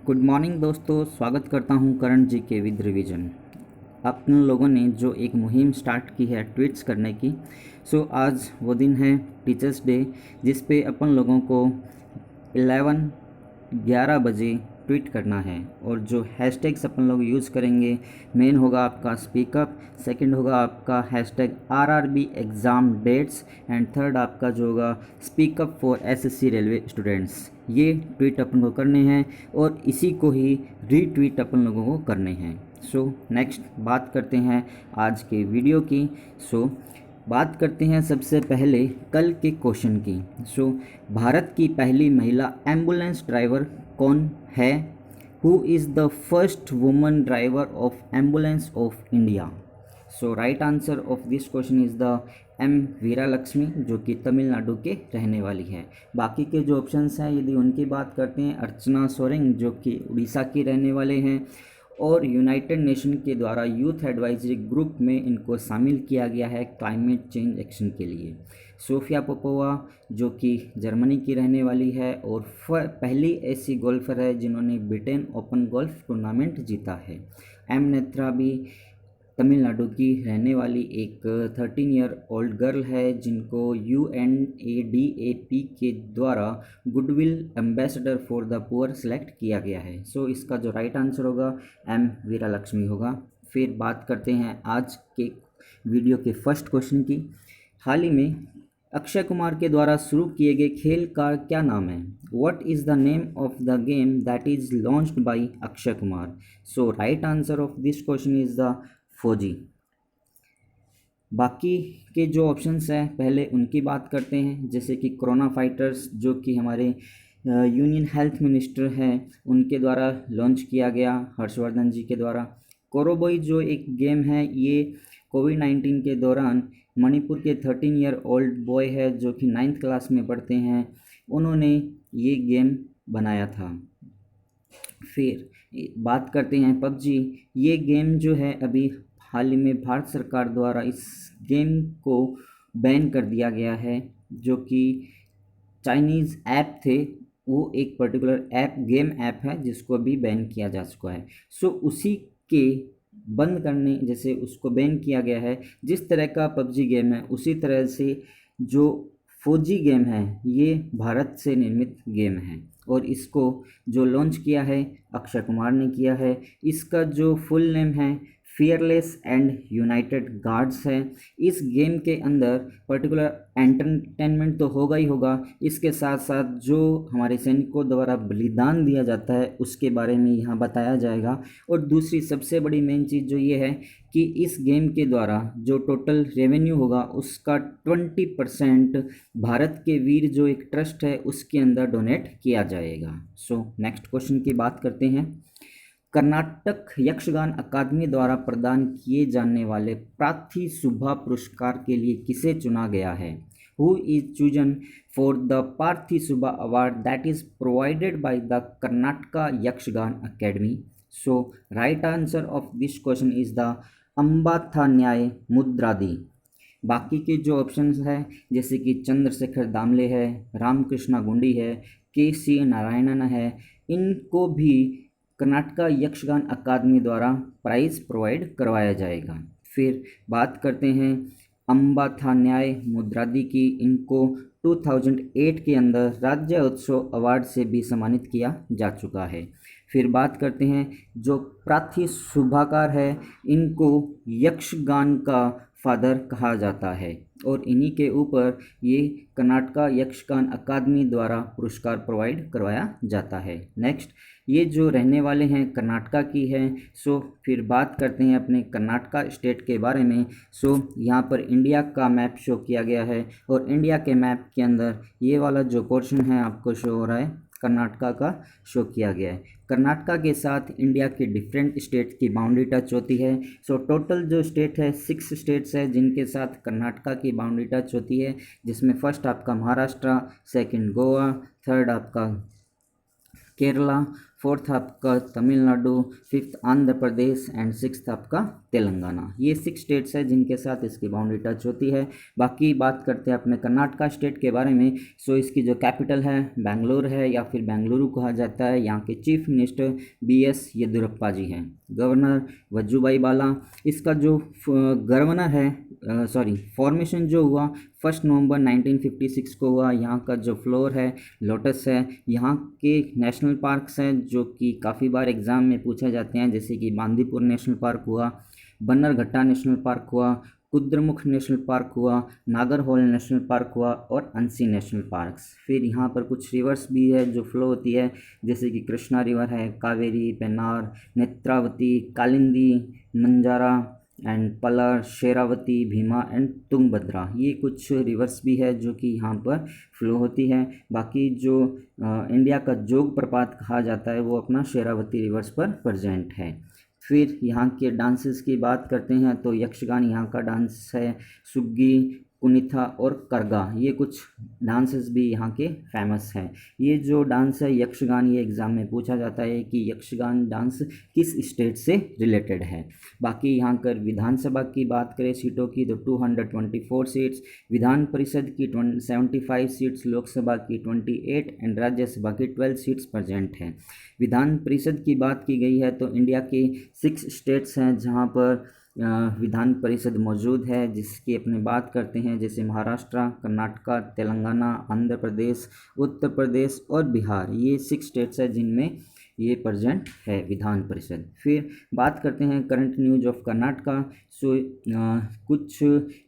Good morning दोस्तों, स्वागत करता हूं करण जी के विद रिवीजन। अपन लोगों ने जो एक मुहिम स्टार्ट की है ट्वीट्स करने की, आज वो दिन है टीचर्स डे, जिस पे अपन लोगों को 11 बजे ट्वीट करना है। और जो हैशटैग्स अपन लोग यूज़ करेंगे, मेन होगा आपका स्पीकअप, सेकंड होगा आपका hashtag RRB exam dates, and third आपका जो होगा speak up for SSC railway students. ये ट्वीट अपन को करने हैं और इसी को ही रीट्वीट अपन लोगों को करने हैं। नेक्स्ट बात करते हैं आज के वीडियो की। बात करते हैं सबसे पहले कल के क्वेश्चन की। भारत की पहली महिला एम्बुलेंस ड्राइवर कौन है? Who is the first woman driver of ambulance of India? Right answer of this question is the M Veera Lakshmi, जो कि तमिलनाडु के रहने वाली है। बाकी के जो ऑप्शंस हैं, यदि उनकी बात करते हैं, अर्चना सोरेंग जो कि उड़ीसा के रहने वाले हैं, और यूनाइटेड नेशन के द्वारा यूथ एडवाइजरी ग्रुप में इनको शामिल किया गया है क्लाइमेट चेंज एक्शन के लिए। सोफिया पोपोवा जो कि जर्मनी की रहने वाली है और पहली ऐसी गोल्फर है जिन्होंने ब्रिटेन ओपन गोल्फ टूर्नामेंट जीता है। एम नेत्रा भी तमिलनाडु की रहने वाली एक 13 ईयर ओल्ड गर्ल है जिनको UNADAP के द्वारा goodwill ambassador for the poor select किया गया है। इसका जो राइट आंसर होगा एम वीरा लक्ष्मी होगा। फिर बात करते हैं आज के वीडियो के फर्स्ट क्वेश्चन की। हाल ही में अक्षय कुमार के द्वारा शुरू किए गए खेल का क्या नाम है? What is the name of the game that is launched by Akshay Kumar? Right answer of this question is the फौजी। बाकी के जो ऑप्शंस हैं पहले उनकी बात करते हैं, जैसे कि कोरोना फाइटर्स जो कि हमारे यूनियन हेल्थ मिनिस्टर हैं उनके द्वारा लॉन्च किया गया, हर्षवर्धन जी के द्वारा। कोरोबोई जो एक गेम है, ये कोविड-19 के दौरान मणिपुर के 13 ईयर ओल्ड बॉय है जो कि 9th क्लास में पढ़ते हैं, उन्होंने ये गेम बनाया था। फिर बात करते हैं पबजी। ये गेम जो है अभी हाल ही में भारत सरकार द्वारा इस गेम को बैन कर दिया गया है, जो कि चाइनीज़ ऐप थे, वो एक पर्टिकुलर ऐप गेम ऐप है जिसको अभी बैन किया जा चुका है। उसी के बंद करने, जैसे उसको बैन किया गया है, जिस तरह का पबजी गेम है उसी तरह से जो फौजी गेम है ये भारत से निर्मित गेम है और इसको जो लॉन्च किया है अक्षय कुमार ने किया है। इसका जो फुल नेम है फियरलेस एंड यूनाइटेड गार्ड्स है। इस गेम के अंदर पर्टिकुलर एंटरटेनमेंट तो होगा ही होगा, इसके साथ साथ जो हमारे सैनिकों द्वारा बलिदान दिया जाता है उसके बारे में यहाँ बताया जाएगा। और दूसरी सबसे बड़ी मेन चीज़ जो ये है कि इस गेम के द्वारा जो टोटल रेवेन्यू होगा उसका 20% भारत के वीर जो एक ट्रस्ट है उसके अंदर डोनेट किया जाएगा। नेक्स्ट क्वेश्चन की बात करते हैं। कर्नाटक यक्षगान अकादमी द्वारा प्रदान किए जाने वाले प्रार्थी सुभा पुरस्कार के लिए किसे चुना गया है? Who is chosen for the Parthi Subha award that is provided by the Karnataka Yakshagana academy? Right answer of this question is the Ambatanaya Mudradi. बाकी के जो ऑप्शंस हैं, जैसे कि चंद्रशेखर दामले है, रामकृष्णा गुंडी है, KC नारायणन है, इनको भी कर्नाटका यक्षगान अकादमी द्वारा प्राइज़ प्रोवाइड करवाया जाएगा। फिर बात करते हैं अम्बाथा न्याय मुद्रादी की। इनको 2008 के अंदर राज्य उत्सव अवार्ड से भी सम्मानित किया जा चुका है। फिर बात करते हैं जो प्रार्थी शुभाकार है, इनको यक्षगान का फादर कहा जाता है और इन्हीं के ऊपर ये कर्नाटका यक्षगान अकादमी द्वारा पुरस्कार प्रोवाइड करवाया जाता है। नेक्स्ट, ये जो रहने वाले हैं कर्नाटका की है। फिर बात करते हैं अपने कर्नाटका स्टेट के बारे में। यहाँ पर इंडिया का मैप शो किया गया है और इंडिया के मैप के अंदर ये वाला जो पोर्शन है आपको शो हो रहा है, कर्नाटका का शो किया गया है। कर्नाटका के साथ इंडिया के डिफरेंट स्टेट की बाउंड्री टच होती है। टोटल जो स्टेट है 6 स्टेट्स है जिनके साथ कर्नाटका की बाउंड्री टच होती है, जिसमें फर्स्ट आपका महाराष्ट्र, सेकंड गोवा, थर्ड आपका केरला, फोर्थ आपका Tamil Nadu, fifth Andhra Pradesh and sixth आपका तेलंगाना। ये 6 स्टेट्स है जिनके साथ इसकी बाउंड्री टच होती है। बाकी बात करते हैं अपने कर्नाटका स्टेट के बारे में। सो इसकी जो कैपिटल है बेंगलोर है या फिर बेंगलुरु कहा जाता है। यहाँ के चीफ मिनिस्टर BS येदियुरप्पा जी हैं। गवर्नर वजुभाई वाला। इसका जो गवर्नर है फॉर्मेशन जो हुआ 1 नवंबर 1956 को हुआ। यहाँ का जो फ्लोर है लोटस है। यहाँ के नेशनल पार्क्स हैं जो कि काफ़ी बार एग्ज़ाम में पूछे जाते हैं, जैसे कि बांदीपुर नेशनल पार्क हुआ, बन्नरघट्टा नेशनल पार्क हुआ, कुद्रेमुख नेशनल पार्क हुआ, नागरहोल नेशनल पार्क हुआ और अंसी नेशनल पार्क्स। फिर यहाँ पर कुछ रिवर्स भी है जो फ्लो होती है, जैसे कि कृष्णा रिवर है, कावेरी, पेन्नार, नेत्रावती, कालिंदी, मंजारा एंड पलर, शेरावती, भीमा एंड तुंगभद्रा। ये कुछ रिवर्स भी है जो कि यहाँ पर फ्लो होती है। बाकी जो इंडिया का जोग प्रपात कहा जाता है वो अपना शेरावती रिवर्स पर प्रेजेंट है। फिर यहाँ के डांसेस की बात करते हैं तो यक्षगान यहाँ का डांस है, सुग्गी, कुनिथा और करगा, ये कुछ डांसेस भी यहाँ के फेमस हैं। ये जो डांस है यक्षगान, ये एग्ज़ाम में पूछा जाता है कि यक्षगान डांस किस स्टेट से रिलेटेड है। बाकी यहाँ कर विधानसभा की बात करें सीटों की तो 224 सीट्स, विधान परिषद की 75 सीट्स, लोकसभा की 28 एंड राज्यसभा की 12 सीट्स प्रेजेंट हैं। विधान परिषद की बात की गई है तो इंडिया के 6 स्टेट्स हैं जहाँ पर विधान परिषद मौजूद है, जिसकी अपने बात करते हैं जैसे महाराष्ट्र, कर्नाटका, तेलंगाना, आंध्र प्रदेश, उत्तर प्रदेश और बिहार। ये 6 स्टेट्स हैं जिनमें ये प्रेजेंट है विधान परिषद। फिर बात करते हैं करंट न्यूज ऑफ कर्नाटका। सो कुछ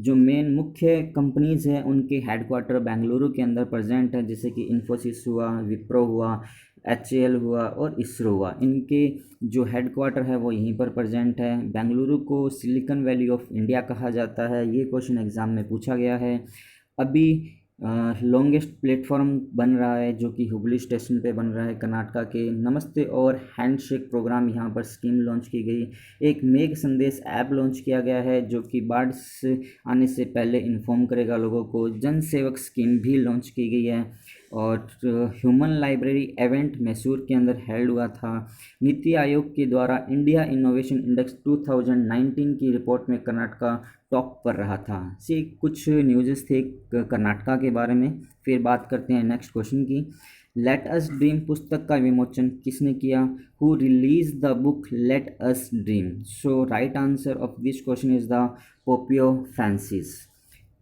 जो मेन मुख्य कंपनीज हैं उनके हेडक्वार्टर बेंगलुरु के अंदर प्रेजेंट है, जैसे कि इन्फोसिस हुआ, विप्रो हुआ, HAL हुआ और इसरो हुआ। इनके जो हेडक्वार्टर है वो यहीं पर प्रेजेंट है। बेंगलुरु को सिलिकॉन वैली ऑफ इंडिया कहा जाता है। ये क्वेश्चन एग्ज़ाम में पूछा गया है। अभी लॉन्गेस्ट प्लेटफॉर्म बन रहा है जो कि हुबली स्टेशन पे बन रहा है कर्नाटका के। नमस्ते और हैंडशेक प्रोग्राम यहाँ पर स्कीम लॉन्च की गई। एक मेघ संदेश ऐप लॉन्च किया गया है जो कि बाढ़ आने से पहले इन्फॉर्म करेगा लोगों को। जन सेवक स्कीम भी लॉन्च की गई है और ह्यूमन लाइब्रेरी इवेंट मैसूर के अंदर हेल्ड हुआ था। नीति आयोग के द्वारा इंडिया इनोवेशन इंडेक्स 2019 की रिपोर्ट में कर्नाटका टॉप पर रहा था। से कुछ न्यूज़ थे कर्नाटका के बारे में। फिर बात करते हैं नेक्स्ट क्वेश्चन की। लेट अस ड्रीम पुस्तक का विमोचन किसने किया? Who release the book let us dream? So right answer of this question is the Pope Francis.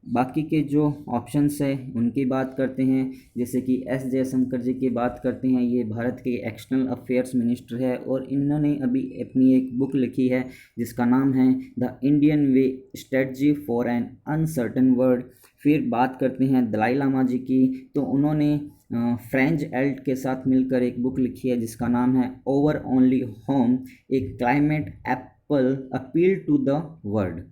बाकी के जो ऑप्शंस है उनकी बात करते हैं, जैसे कि S जयशंकर जी की बात करते हैं। ये भारत के एक्सटर्नल अफेयर्स मिनिस्टर है और इन्होंने अभी अपनी एक बुक लिखी है जिसका नाम है the Indian way strategy for an uncertain world. फिर बात करते हैं दलाई लामा जी की, तो उन्होंने फ्रेंच एल्ट के साथ मिलकर एक बुक लिखी है जिसका नाम है ओवर ओनली होम, एक climate apple appeal to the world.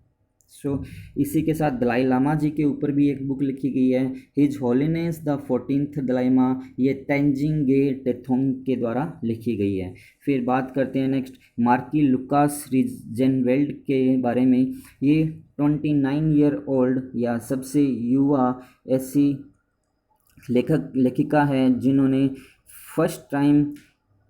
So इसी के साथ दलाई लामा जी के ऊपर भी एक बुक लिखी गई है, हिज होलीनेस द 14th दलाईमा। ये तेंजिंग गे टेथोंग के द्वारा लिखी गई है। फिर बात करते हैं नेक्स्ट मार्की लुकास रिजेनवेल्ड के बारे में। ये 29 ईयर ओल्ड या सबसे युवा ऐसी लेखिका है जिन्होंने first time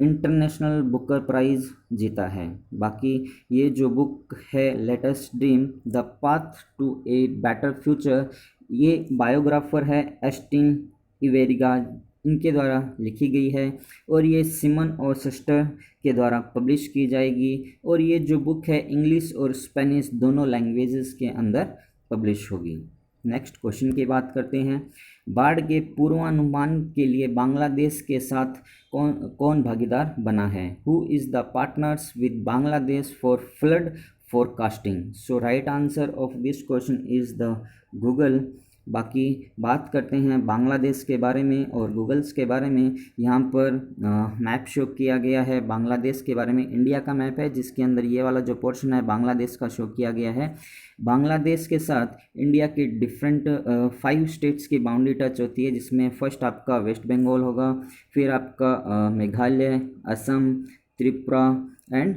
international Booker prize जीता है। बाकी ये जो बुक है let us dream the path to a better future, ये बायोग्राफर है एस्टिन इवेरिगा, इनके द्वारा लिखी गई है और ये सिमन और सिस्टर के द्वारा पब्लिश की जाएगी। और ये जो बुक है इंग्लिश और स्पेनिश दोनों लैंग्वेजेस के अंदर पब्लिश होगी। नेक्स्ट क्वेश्चन की बात करते हैं। बाढ़ के पूर्वानुमान के लिए बांग्लादेश के साथ कौन भागीदार बना है? Who is the partners with Bangladesh for flood forecasting? So right answer of this question is the Google. बाकी बात करते हैं बांग्लादेश के बारे में और गूगल्स के बारे में। यहाँ पर मैप शो किया गया है बांग्लादेश के बारे में। इंडिया का मैप है जिसके अंदर ये वाला जो पोर्शन है बांग्लादेश का शो किया गया है। बांग्लादेश के साथ इंडिया के डिफरेंट 5 स्टेट्स की बाउंड्री टच होती है, जिसमें फर्स्ट आपका वेस्ट बंगाल होगा, फिर आपका मेघालय, असम, त्रिपुरा, एंड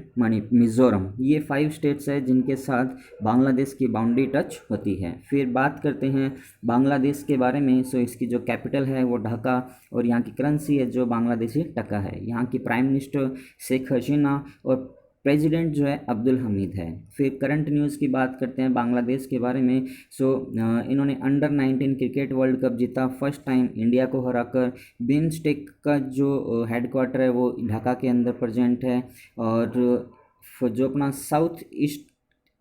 मिज़ोरम, ये 5 स्टेट्स है जिनके साथ बांग्लादेश की बाउंड्री टच होती है। फिर बात करते हैं बांग्लादेश के बारे में। सो इसकी जो कैपिटल है वो ढाका और यहाँ की करेंसी है जो बांग्लादेशी टका है। यहाँ की प्राइम मिनिस्टर शेख हसीना और प्रेसिडेंट जो है अब्दुल हमीद है। फिर करंट न्यूज़ की बात करते हैं बांग्लादेश के बारे में। सो इन्होंने अंडर 19 क्रिकेट वर्ल्ड कप जीता, फर्स्ट टाइम इंडिया को हराकर। बिम्स्टेक का जो हेडक्वार्टर है वो ढाका के अंदर प्रेजेंट है। और जो अपना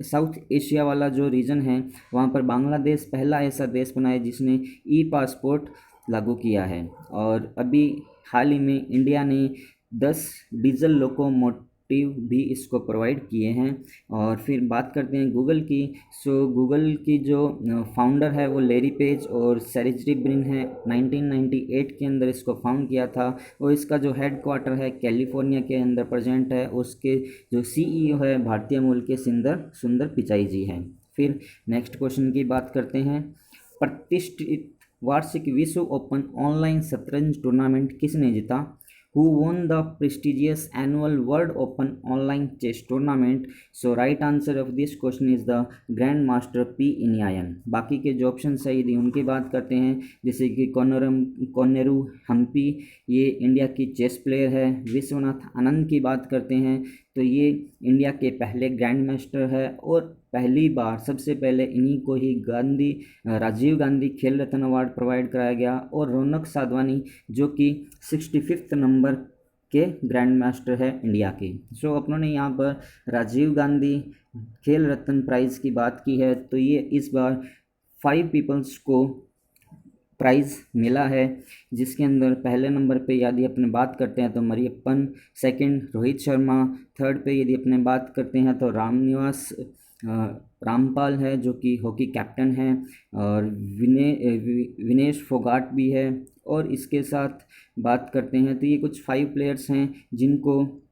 साउथ एशिया वाला जो रीजन है वहाँ पर बांग्लादेश पहला ऐसा देश बना है जिसने ई पासपोर्ट लागू किया है। और अभी हाल ही में इंडिया ने 10 डीजल लोकोमोटिव भी इसको प्रोवाइड किए हैं। और फिर बात करते हैं गूगल की। सो गूगल की जो फाउंडर है वो लैरी पेज और सेर्जी ब्रिन है। 1998 के अंदर इसको फाउंड किया था और इसका जो हेड क्वार्टर है कैलिफोर्निया के अंदर प्रेजेंट है। उसके जो सीईओ है भारतीय मूल के सुंदर पिचाई जी हैं। फिर नेक्स्ट क्वेश्चन की बात करते हैं। प्रतिष्ठित वार्षिक विश्व ओपन ऑनलाइन शतरंज टूर्नामेंट किसने जीता? Who won the prestigious annual World Open online chess tournament? So right answer of this question is the Grandmaster P इनियायन। बाकी के जो ऑप्शन है यदि उनकी बात करते हैं जैसे कि कोनेरू हम्पी, ये इंडिया की चेस प्लेयर है। विश्वनाथ आनंद की बात करते हैं तो ये इंडिया के पहले ग्रैंड मास्टर है और पहली बार सबसे पहले इन्हीं को ही राजीव गांधी खेल रत्न अवार्ड प्रोवाइड कराया गया। और रौनक साधवानी जो कि 65 नंबर के ग्रैंड मास्टर है इंडिया के। सो अपनों ने यहाँ पर राजीव गांधी खेल रत्न प्राइज़ की बात की है तो ये इस बार 5 पीपल्स को प्राइज़ मिला है, जिसके अंदर पहले नंबर पे यदि अपने बात करते हैं तो मरियप्पन, सेकंड रोहित शर्मा, थर्ड पे यदि अपने बात करते हैं तो रामपाल है जो कि हॉकी कैप्टन है। और विनेश फोगाट भी है। और इसके साथ बात करते हैं तो ये कुछ 5 प्लेयर्स हैं जिनको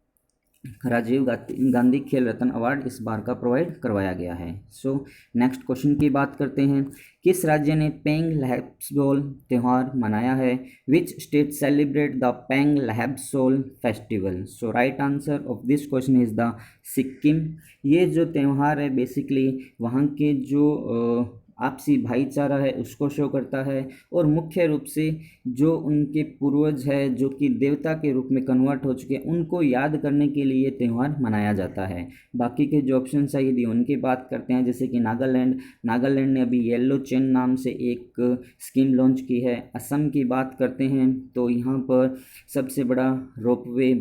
राजीव गांधी खेल रत्न अवार्ड इस बार का प्रोवाइड करवाया गया है। सो नेक्स्ट क्वेश्चन की बात करते हैं। किस राज्य ने पेंग लहब्सोल त्यौहार मनाया है? Which state celebrate the Pang Lhabsol festival? So right answer of this question is the Sikkim. ये जो त्यौहार है बेसिकली वहाँ के जो आपसी भाईचारा है उसको शो करता है और मुख्य रूप से जो उनके पूर्वज है जो कि देवता के रूप में कन्वर्ट हो चुके हैं उनको याद करने के लिए ये त्यौहार मनाया जाता है। बाकी के जो ऑप्शन है यदि उनकी बात करते हैं जैसे कि नागालैंड ने अभी येलो चेन नाम से एक स्कीम लॉन्च की है। असम की बात करते हैं तो यहाँ पर सबसे बड़ा रोपवे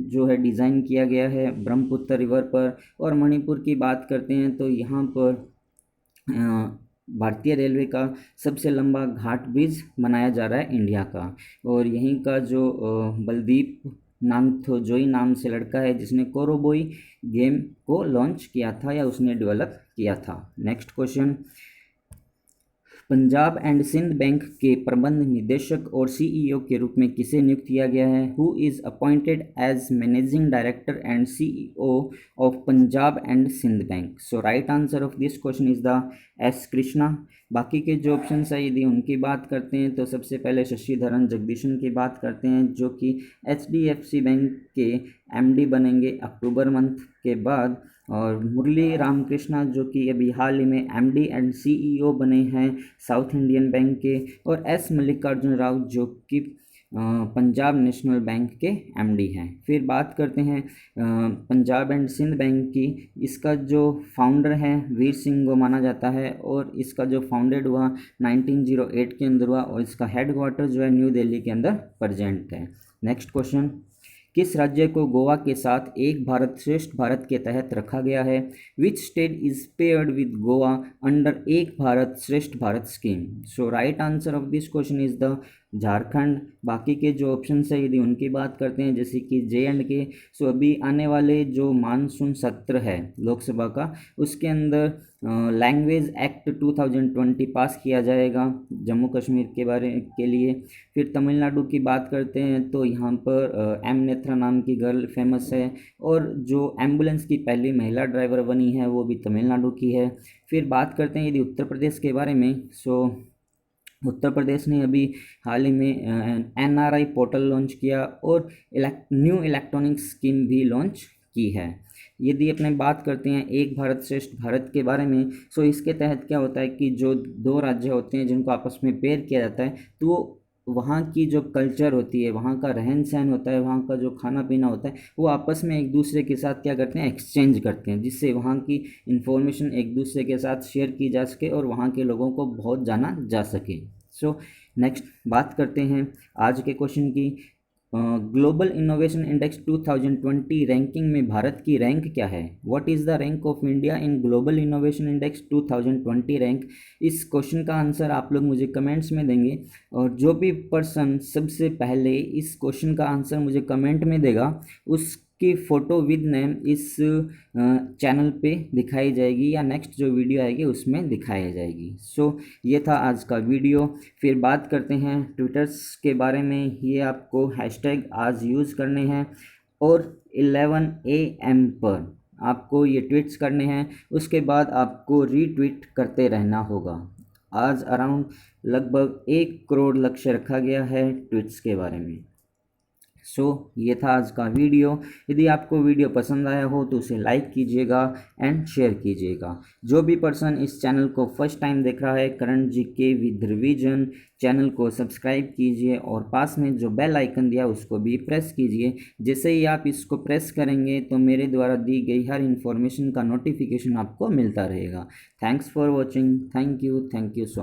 जो है डिज़ाइन किया गया है ब्रह्मपुत्र रिवर पर। और मणिपुर की बात करते हैं तो यहाँ पर भारतीय रेलवे का सबसे लंबा घाट ब्रिज बनाया जा रहा है इंडिया का। और यहीं का जो बलदीप नामथोजोई नाम से लड़का है जिसने कोरोबोई गेम को लॉन्च किया था या उसने डेवलप किया था। Next question. Punjab and Sind bank के प्रबंध निदेशक और सीईओ के रूप में किसे नियुक्त किया गया है? Who is appointed as managing director and CEO of Punjab and Sind bank? So right answer of this question is the S Krishna. बाकी के जो ऑप्शन है यदि उनकी बात करते हैं तो सबसे पहले शशिधरन जगदीशन की बात करते हैं जो कि HDFC बैंक के MD बनेंगे अक्टूबर मंथ के बाद। और मुरली रामकृष्णा जो कि अभी हाल ही में MD एंड CEO बने हैं साउथ इंडियन बैंक के। और एस मल्लिकार्जुन राव जो कि पंजाब नेशनल बैंक के MD हैं। फिर बात करते हैं पंजाब एंड सिंध बैंक की। इसका जो फाउंडर है वीर सिंह को माना जाता है और इसका जो फाउंडेड हुआ 1908 के अंदर हुआ और इसका हेडक्वार्टर जो है न्यू दिल्ली के अंदर प्रेजेंट है। Next question. किस राज्य को गोवा के साथ एक भारत श्रेष्ठ भारत के तहत रखा गया है? Which state is paired with Goa under एक भारत श्रेष्ठ Bharat scheme? So right answer of this question is the Jharkhand. बाकी के जो ऑप्शन है यदि उनकी बात करते हैं जैसे कि J&K। सो अभी आने वाले जो मानसून सत्र है लोकसभा का उसके अंदर लैंग्वेज एक्ट 2020 पास किया जाएगा जम्मू कश्मीर के लिए। फिर तमिलनाडु की बात करते हैं तो यहाँ पर M नेत्रा नाम की गर्ल फेमस है और जो एम्बुलेंस की पहली महिला ड्राइवर बनी है वो भी तमिलनाडु की है। फिर बात करते हैं यदि उत्तर प्रदेश के बारे में। सो उत्तर प्रदेश ने अभी हाल ही में NRI पोर्टल लॉन्च किया और न्यू इलेक्ट्रॉनिक स्कीम भी लॉन्च की है। यदि अपने बात करते हैं एक भारत श्रेष्ठ भारत के बारे में, सो इसके तहत क्या होता है कि जो दो राज्य होते हैं जिनको आपस में पेयर किया जाता है, तो वहाँ की जो कल्चर होती है, वहाँ का रहन सहन होता है, वहाँ का जो खाना पीना होता है, वो आपस में एक दूसरे के साथ क्या करते हैं, एक्सचेंज करते हैं, जिससे वहाँ की इन्फॉर्मेशन एक दूसरे के साथ शेयर की जा सके और वहाँ के लोगों को बहुत जाना जा सके। सो नेक्स्ट बात करते हैं आज के क्वेश्चन की। ग्लोबल इनोवेशन इंडेक्स 2020 रैंकिंग में भारत की रैंक क्या है? What is the rank of India in global innovation index 2020 rank? इस क्वेश्चन का आंसर आप लोग मुझे कमेंट्स में देंगे, और जो भी पर्सन सबसे पहले इस क्वेश्चन का आंसर मुझे कमेंट में देगा उसकी फ़ोटो विद नेम इस चैनल पे दिखाई जाएगी, या नेक्स्ट जो वीडियो आएगी उसमें दिखाई जाएगी। सो ये था आज का वीडियो। फिर बात करते हैं ट्विटर्स के बारे में। ये आपको हैशटैग आज यूज़ करने हैं और 11 AM पर आपको ये ट्वीट्स करने हैं, उसके बाद आपको रीट्वीट करते रहना होगा। आज अराउंड लगभग 1 करोड़ लक्ष्य रखा गया है ट्वीट्स के बारे में। सो ये था आज का वीडियो। यदि आपको वीडियो पसंद आया हो तो उसे लाइक कीजिएगा एंड शेयर कीजिएगा। जो भी पर्सन इस चैनल को फर्स्ट टाइम देख रहा है, current GK with revision channel को सब्सक्राइब कीजिए और पास में जो बेल आइकन दिया उसको भी प्रेस कीजिए। जैसे ही आप इसको प्रेस करेंगे तो मेरे द्वारा दी गई हर इन्फॉर्मेशन का नोटिफिकेशन आपको मिलता रहेगा। Thanks for watching. Thank you so